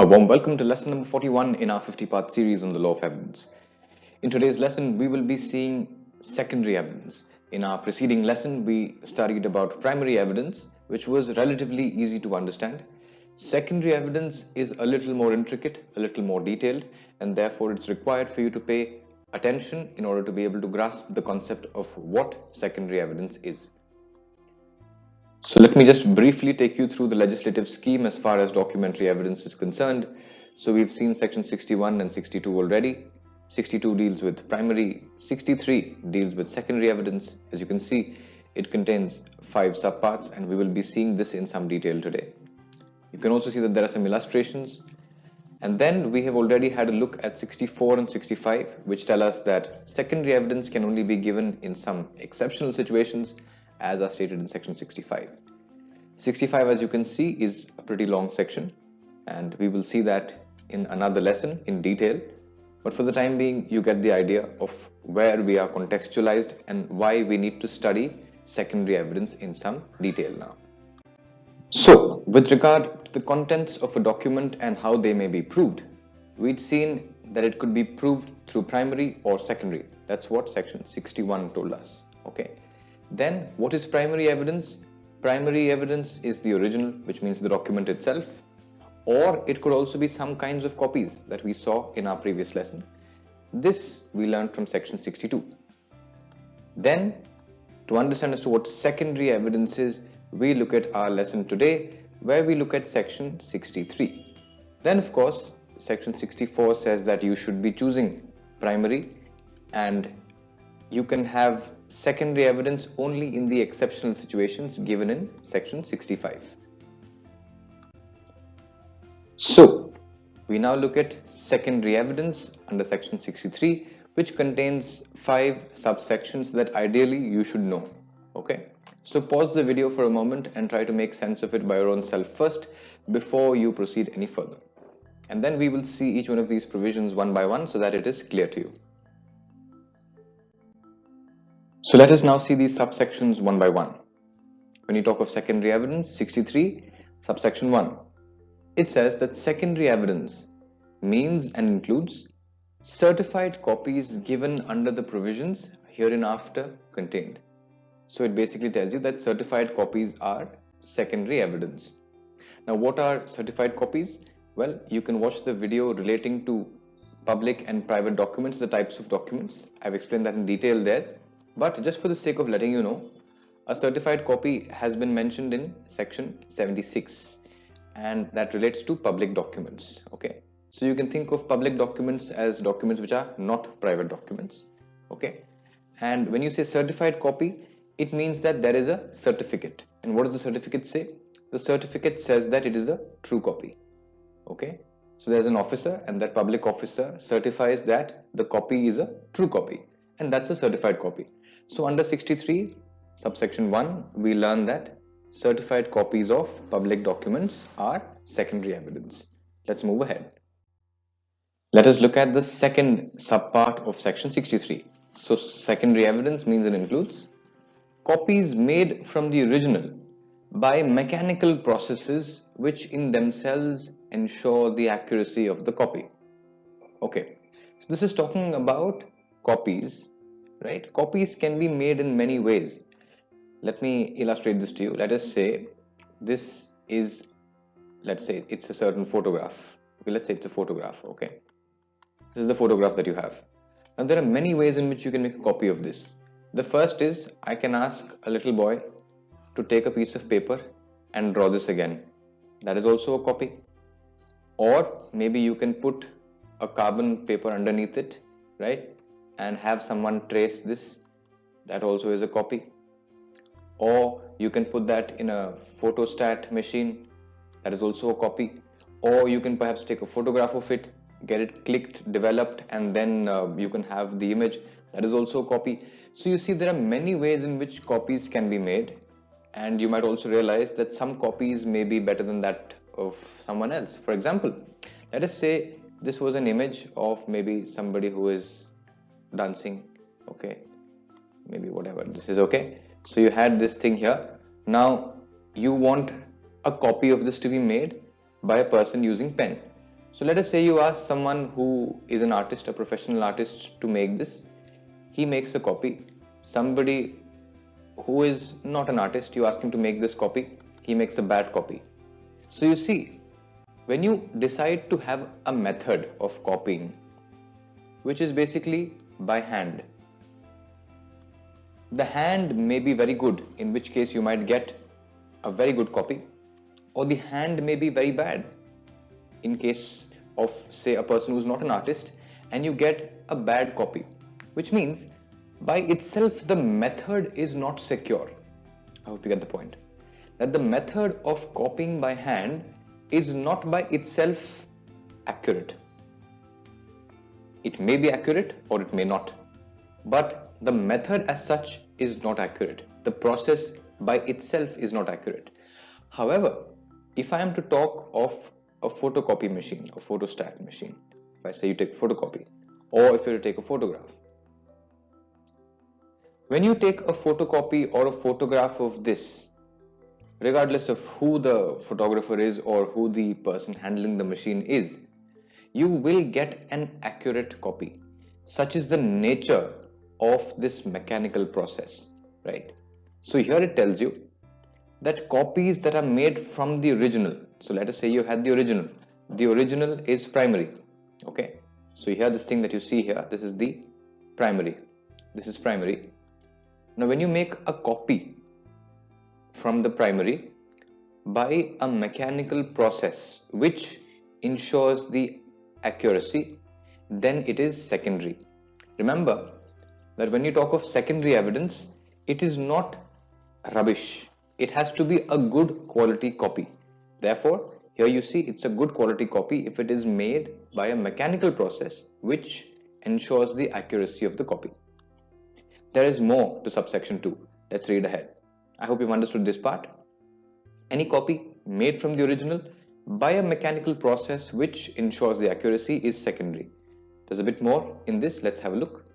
A warm welcome to lesson number 41 in our 50-part series on the law of evidence. In today's lesson, we will be seeing secondary evidence. In our preceding lesson, we studied about primary evidence, which was relatively easy to understand. Secondary evidence is a little more intricate, a little more detailed, and therefore it's required for you to pay attention in order to be able to grasp the concept of what secondary evidence is. So let me just briefly take you through the legislative scheme as far as documentary evidence is concerned. So we've seen section 61 and 62 already. 62 deals with primary, 63 deals with secondary evidence. As you can see, it contains 5 subparts and we will be seeing this in some detail today. You can also see that there are some illustrations. And then we have already had a look at 64 and 65, which tell us that secondary evidence can only be given in some exceptional situations, as are stated in section 65. 65, as you can see, is a pretty long section, and we will see that in another lesson in detail. But for the time being, you get the idea of where we are contextualized and why we need to study secondary evidence in some detail now. So, with regard to the contents of a document and how they may be proved, we'd seen that it could be proved through primary or secondary. That's what section 61 told us. Okay. Then, what is primary evidence? Primary evidence is the original, which means the document itself, or it could also be some kinds of copies that we saw in our previous lesson. This we learned from section 62. Then, to understand as to what secondary evidence is, we look at our lesson today, where we look at section 63. Then, of course, section 64 says that you should be choosing primary, and you can have secondary evidence only in the exceptional situations given in section 65. So, we now look at secondary evidence under section 63, which contains 5 subsections that ideally you should know. Okay, so pause the video for a moment and try to make sense of it by your own self first before you proceed any further. And then we will see each one of these provisions one by one so that it is clear to you. So let us now see these subsections one by one. When you talk of secondary evidence, 63, subsection 1, it says that secondary evidence means and includes certified copies given under the provisions hereinafter contained. So it basically tells you that certified copies are secondary evidence. Now, what are certified copies? Well, you can watch the video relating to public and private documents, the types of documents. I've explained that in detail there. But just for the sake of letting you know, a certified copy has been mentioned in section 76, and that relates to public documents. Okay, so you can think of public documents as documents which are not private documents. Okay, and when you say certified copy, it means that there is a certificate. And what does the certificate say? The certificate says that it is a true copy. Okay, so there's an officer, and that public officer certifies that the copy is a true copy, and that's a certified copy. So under 63, subsection 1, we learn that certified copies of public documents are secondary evidence. Let's move ahead. Let us look at the second subpart of section 63. So secondary evidence means and includes copies made from the original by mechanical processes which in themselves ensure the accuracy of the copy. Okay, so this is talking about copies. Right? Copies can be made in many ways. Let me illustrate this to you. Let us say this is, let's say it's a certain photograph. Okay, let's say it's a photograph. Okay, this is the photograph that you have. Now there are many ways in which you can make a copy of this. The first is I can ask a little boy to take a piece of paper and draw this again. That is also a copy. Or maybe you can put a carbon paper underneath it, right? And have someone trace this. That also is a copy. Or you can put that in a photostat machine. That is also a copy. Or you can perhaps take a photograph of it, get it clicked, developed, and then you can have the image. That is also a copy. So you see there are many ways in which copies can be made, and you might also realize that some copies may be better than that of someone else. For example, let us say this was an image of maybe somebody who is dancing. Okay, maybe whatever this is. Okay, so you had this thing here. Now you want a copy of this to be made by a person using pen. So let us say you ask someone who is an artist, a professional artist, to make this. He makes a copy. Somebody who is not an artist, you ask him to make this copy, he makes a bad copy. So you see, when you decide to have a method of copying, which is basically by hand, the hand may be very good, in which case you might get a very good copy, or the hand may be very bad, in case of, say, a person who's not an artist, and you get a bad copy, which means by itself the method is not secure. I hope you get the point. That the method of copying by hand is not by itself accurate. It may be accurate or it may not, but the method as such is not accurate. The process by itself is not accurate. However, if I am to talk of a photocopy machine, a photostat machine, if I say you take photocopy, or if you take a photograph, when you take a photocopy or a photograph of this, regardless of who the photographer is or who the person handling the machine is, you will get an accurate copy. Such is the nature of this mechanical process, right? So here it tells you that copies that are made from the original, so let us say you had the original is primary, okay? So here this thing that you see here, this is the primary, this is primary. Now when you make a copy from the primary by a mechanical process which ensures the accuracy, then it is secondary. Remember that when you talk of secondary evidence, it is not rubbish. It has to be a good quality copy. Therefore, here you see it's a good quality copy if it is made by a mechanical process which ensures the accuracy of the copy. There is more to subsection 2. Let's read ahead. I hope you've understood this part. Any copy made from the original by a mechanical process which ensures the accuracy is secondary. There's a bit more in this. Let's have a look.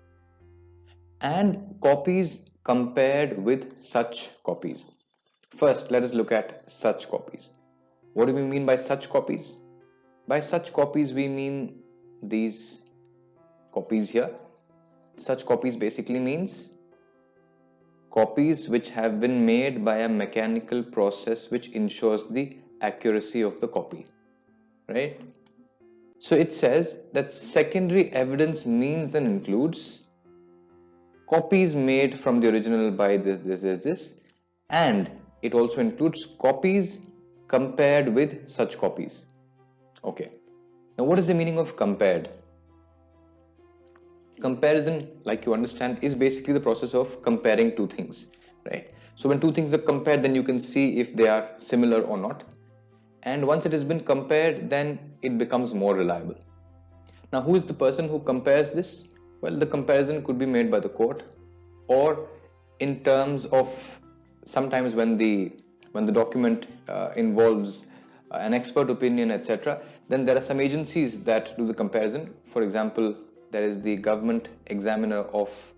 And copies compared with such copies. First, let us look at such copies. What do we mean by such copies? By such copies, we mean these copies here. Such copies basically means copies which have been made by a mechanical process which ensures the accuracy of the copy, right? So it says that secondary evidence means and includes copies made from the original by this, and it also includes copies compared with such copies. Okay, now what is the meaning of compared? Comparison, like you understand, is basically the process of comparing two things, right? So when two things are compared, then you can see if they are similar or not, and once it has been compared, then it becomes more reliable. Now who is the person who compares this? Well, the comparison could be made by the court, or in terms of sometimes when the document involves an expert opinion, etc., then there are some agencies that do the comparison. For example, there is the government examiner of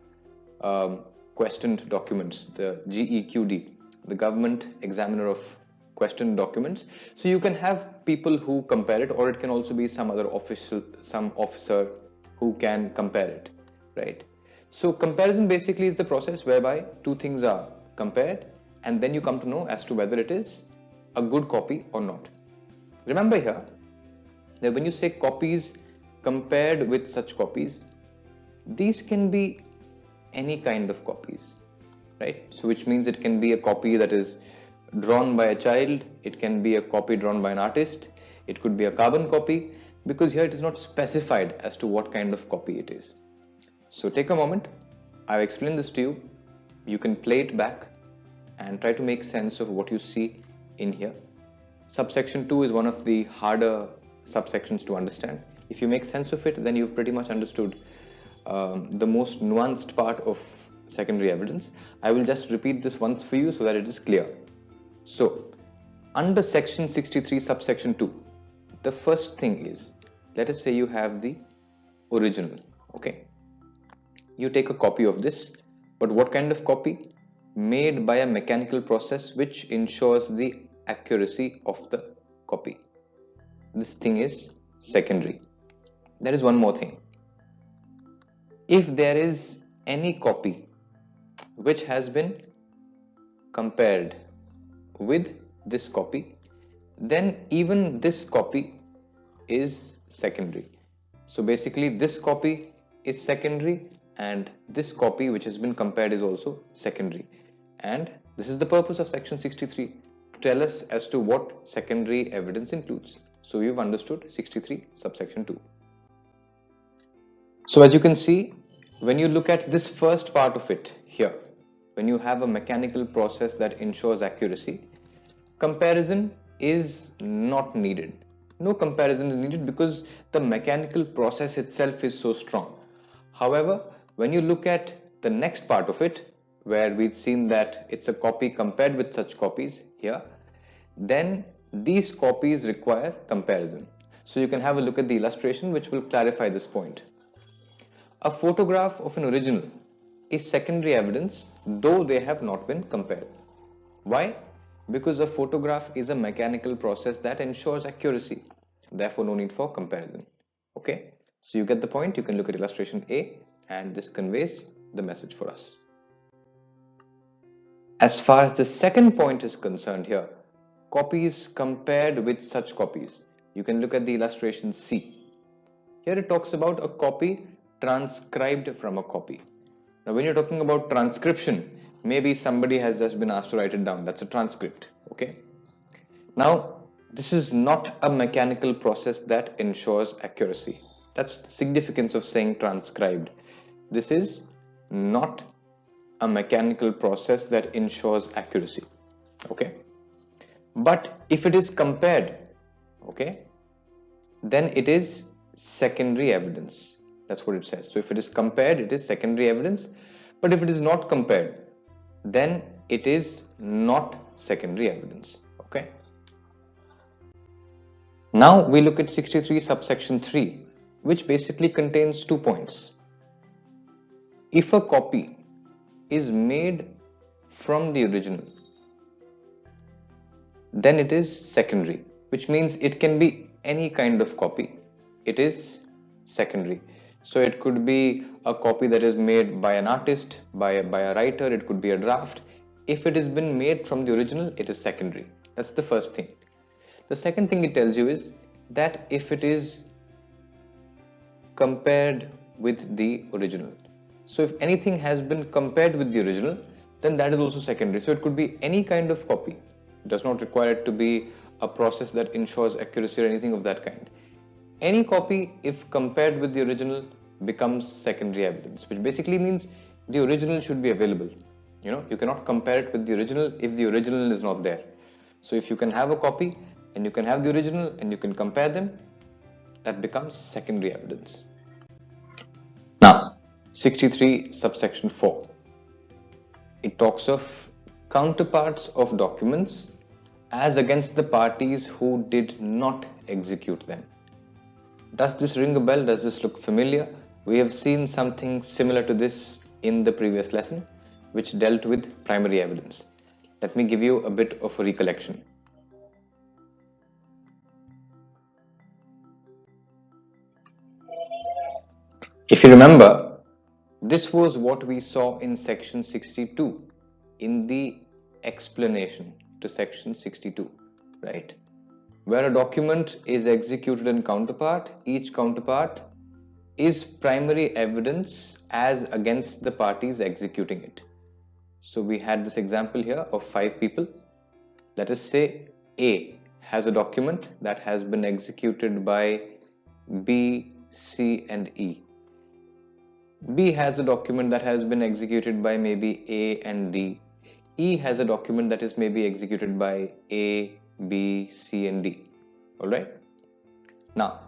questioned documents, the GEQD, the government examiner of questioned documents. So you can have people who compare it, or it can also be some other official, some officer who can compare it, right? So comparison basically is the process whereby two things are compared, and then you come to know as to whether it is a good copy or not. Remember here that when you say copies compared with such copies, these can be any kind of copies, right? So which means it can be a copy that is drawn by a child, it can be a copy drawn by an artist, it could be a carbon copy, because here it is not specified as to what kind of copy it is. So take a moment, I've explained this to you, you can play it back and try to make sense of what you see in here. Subsection 2 is one of the harder subsections to understand. If you make sense of it, then you've pretty much understood the most nuanced part of secondary evidence. I will just repeat this once for you so that it is clear. So, under section 63 subsection 2, the first thing is, let us say you have the original, okay? You take a copy of this, but what kind of copy? Made by a mechanical process which ensures the accuracy of the copy. This thing is secondary. There is one more thing. If there is any copy which has been compared with this copy, then even this copy is secondary. So basically this copy is secondary and this copy which has been compared is also secondary. And this is the purpose of section 63, to tell us as to what secondary evidence includes. So we've understood 63 subsection 2. So as you can see, when you look at this first part of it here, when you have a mechanical process that ensures accuracy, comparison is not needed. No comparison is needed because the mechanical process itself is so strong. However, when you look at the next part of it, where we've seen that it's a copy compared with such copies here, then these copies require comparison. So you can have a look at the illustration which will clarify this point. A photograph of an original is secondary evidence though they have not been compared. Why? Because a photograph is a mechanical process that ensures accuracy. Therefore, no need for comparison. Okay, so you get the point. You can look at illustration A and this conveys the message for us. As far as the second point is concerned here, copies compared with such copies, you can look at the illustration C. Here it talks about a copy transcribed from a copy. Now when you're talking about transcription, maybe somebody has just been asked to write it down. That's a transcript. Okay. Now this is not a mechanical process that ensures accuracy. That's the significance of saying transcribed. This is not a mechanical process that ensures accuracy. Okay. But if it is compared, okay, then it is secondary evidence. That's what it says. So if it is compared, it is secondary evidence. But if it is not compared, then it is not secondary evidence. Okay. Now we look at 63 subsection 3, which basically contains 2 points. If a copy is made from the original, then it is secondary, which means it can be any kind of copy. It is secondary. So it could be a copy that is made by an artist, by a writer, it could be a draft. If it has been made from the original, it is secondary. That's the first thing. The second thing it tells you is that if it is compared with the original. So if anything has been compared with the original, then that is also secondary. So it could be any kind of copy. It does not require it to be a process that ensures accuracy or anything of that kind. Any copy, if compared with the original, becomes secondary evidence, which basically means the original should be available. You cannot compare it with the original if the original is not there. So if you can have a copy and you can have the original and you can compare them, that becomes secondary evidence. Now, 63 subsection 4. It talks of counterparts of documents as against the parties who did not execute them. Does this ring a bell? Does this look familiar? We have seen something similar to this in the previous lesson, which dealt with primary evidence. Let me give you a bit of a recollection. If you remember, this was what we saw in section 62 in the explanation to section 62, right? Where a document is executed in counterpart, each counterpart is primary evidence as against the parties executing it. So we had this example here of 5 people. Let us say A has a document that has been executed by B, C and E. B has a document that has been executed by maybe A and D. E has a document that is maybe executed by A, B, C and D. Alright. Now,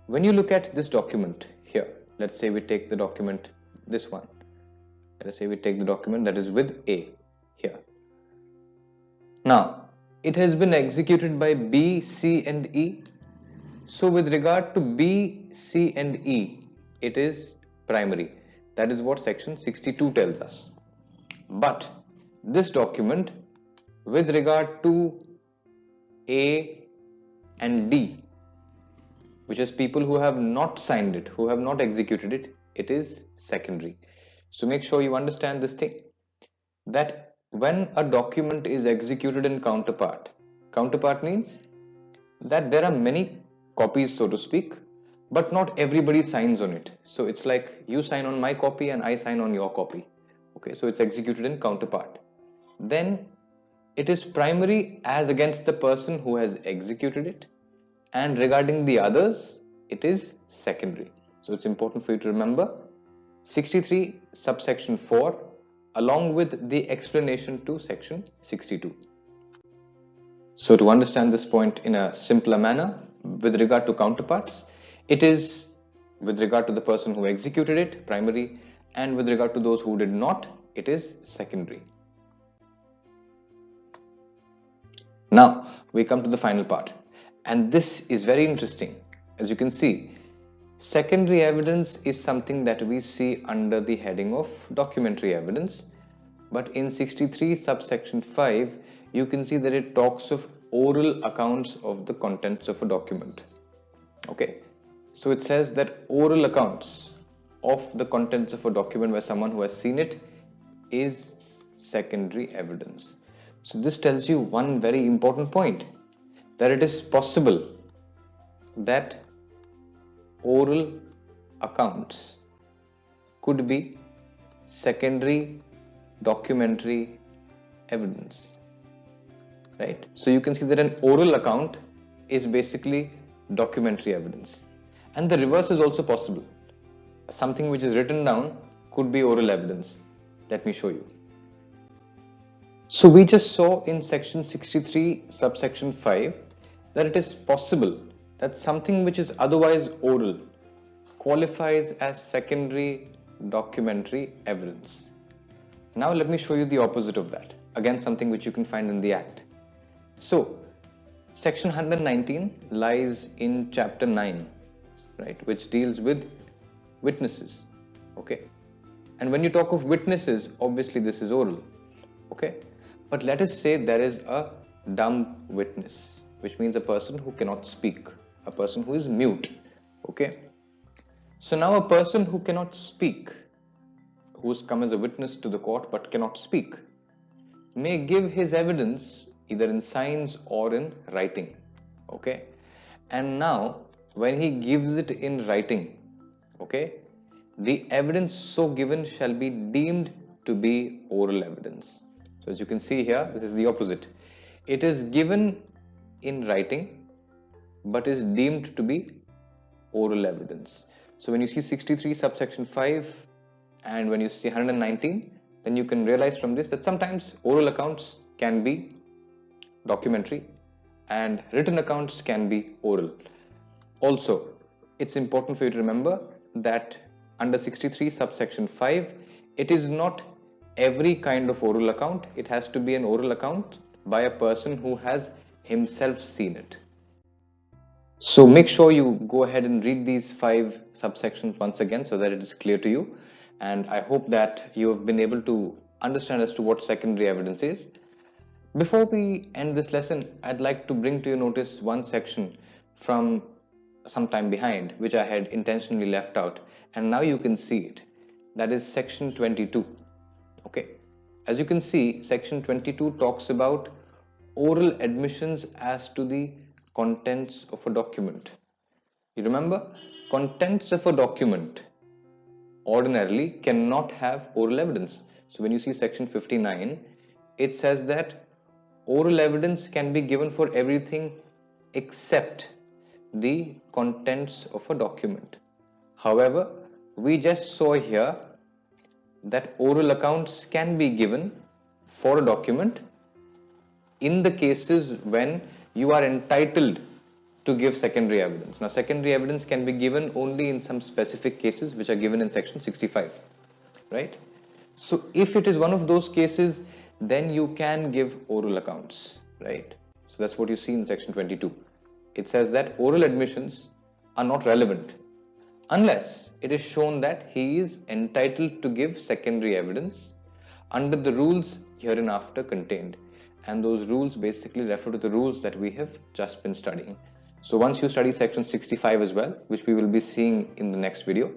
when you look at this document here, let's say we take the document, this one. Let us say we take the document that is with A here. Now, it has been executed by B, C and E. So with regard to B, C and E, it is primary. That is what section 62 tells us. But this document with regard to A and D, which is people who have not signed it, who have not executed it, it is secondary. So make sure you understand this thing, that when a document is executed in counterpart, counterpart means that there are many copies, so to speak, but not everybody signs on it. So it's like you sign on my copy and I sign on your copy. Okay, so it's executed in counterpart. Then it is primary as against the person who has executed it, and regarding the others, it is secondary. So it's important for you to remember 63 subsection 4 along with the explanation to section 62. So to understand this point in a simpler manner, with regard to counterparts, it is with regard to the person who executed it, primary, and with regard to those who did not, it is secondary. Now we come to the final part, and this is very interesting. As you can see, secondary evidence is something that we see under the heading of documentary evidence, but in 63 subsection 5 you can see that it talks of oral accounts of the contents of a document. Okay, so it says that oral accounts of the contents of a document by someone who has seen it is secondary evidence. So this tells you one very important point, that it is possible that oral accounts could be secondary documentary evidence, right? So you can see that an oral account is basically documentary evidence, and the reverse is also possible. Something which is written down could be oral evidence. Let me show you. So we just saw in section 63 subsection 5 that it is possible that something which is otherwise oral qualifies as secondary documentary evidence. Now let me show you the opposite of that. Again, something which you can find in the Act. So section 119 lies in chapter 9, right, which deals with witnesses. Okay, and when you talk of witnesses, obviously this is oral. Okay, but let us say there is a dumb witness, which means a person who cannot speak, a person who is mute. Okay, so now a person who cannot speak, who's come as a witness to the court but cannot speak, may give his evidence either in signs or in writing. Okay, and now when he gives it in writing, okay, the evidence so given shall be deemed to be oral evidence. So as you can see here, this is the opposite. It is given in writing but is deemed to be oral evidence. So when you see 63 subsection 5 and when you see 119, then you can realize from this that sometimes oral accounts can be documentary and written accounts can be oral. Also, it's important for you to remember that under 63 subsection 5, it is not every kind of oral account. It has to be an oral account by a person who has himself seen it. So make sure you go ahead and read these 5 subsections once again so that it is clear to you. And I hope that you have been able to understand as to what secondary evidence is. Before we end this lesson, I'd like to bring to your notice one section from some time behind, which I had intentionally left out, and now you can see it. That is section 22. Okay, as you can see, section 22 talks about oral admissions as to the contents of a document. You remember, contents of a document ordinarily cannot have oral evidence. So when you see section 59, it says that oral evidence can be given for everything except the contents of a document. However, we just saw here that oral accounts can be given for a document in the cases when you are entitled to give secondary evidence. Now, secondary evidence can be given only in some specific cases which are given in section 65, right? So if it is one of those cases, then you can give oral accounts, right? So that's what you see in section 22. It says that oral admissions are not relevant unless it is shown that he is entitled to give secondary evidence under the rules hereinafter contained. And those rules basically refer to the rules that we have just been studying. So once you study section 65 as well, which we will be seeing in the next video,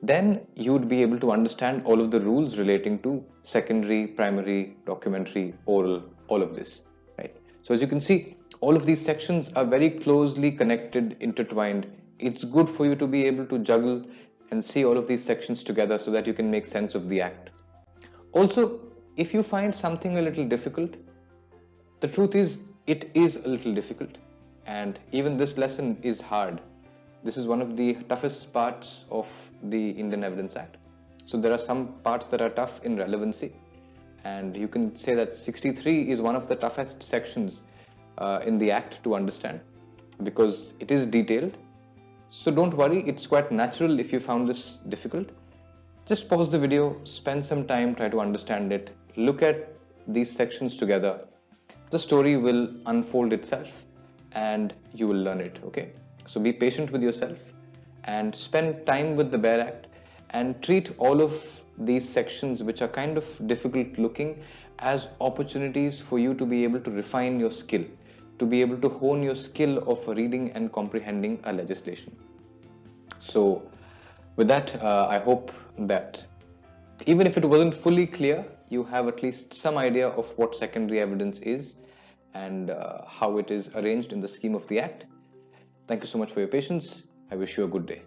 then you would be able to understand all of the rules relating to secondary, primary, documentary, oral, all of this, right? So as you can see, all of these sections are very closely connected, intertwined. It's good for you to be able to juggle and see all of these sections together so that you can make sense of the act. Also, if you find something a little difficult, the truth is it is a little difficult, and even this lesson is hard. This is one of the toughest parts of the Indian Evidence Act. So there are some parts that are tough in relevancy, and you can say that 63 is one of the toughest sections in the Act to understand because it is detailed. So don't worry, it's quite natural if you found this difficult. Just pause the video, spend some time, try to understand it, look at these sections together. The story will unfold itself and you will learn it, okay? So be patient with yourself and spend time with the BEAR Act and treat all of these sections, which are kind of difficult looking, as opportunities for you to be able to refine your skill, to be able to hone your skill of reading and comprehending a legislation. So with that, I hope that even if it wasn't fully clear, you have at least some idea of what secondary evidence is and how it is arranged in the scheme of the Act. Thank you so much for your patience. I wish you a good day.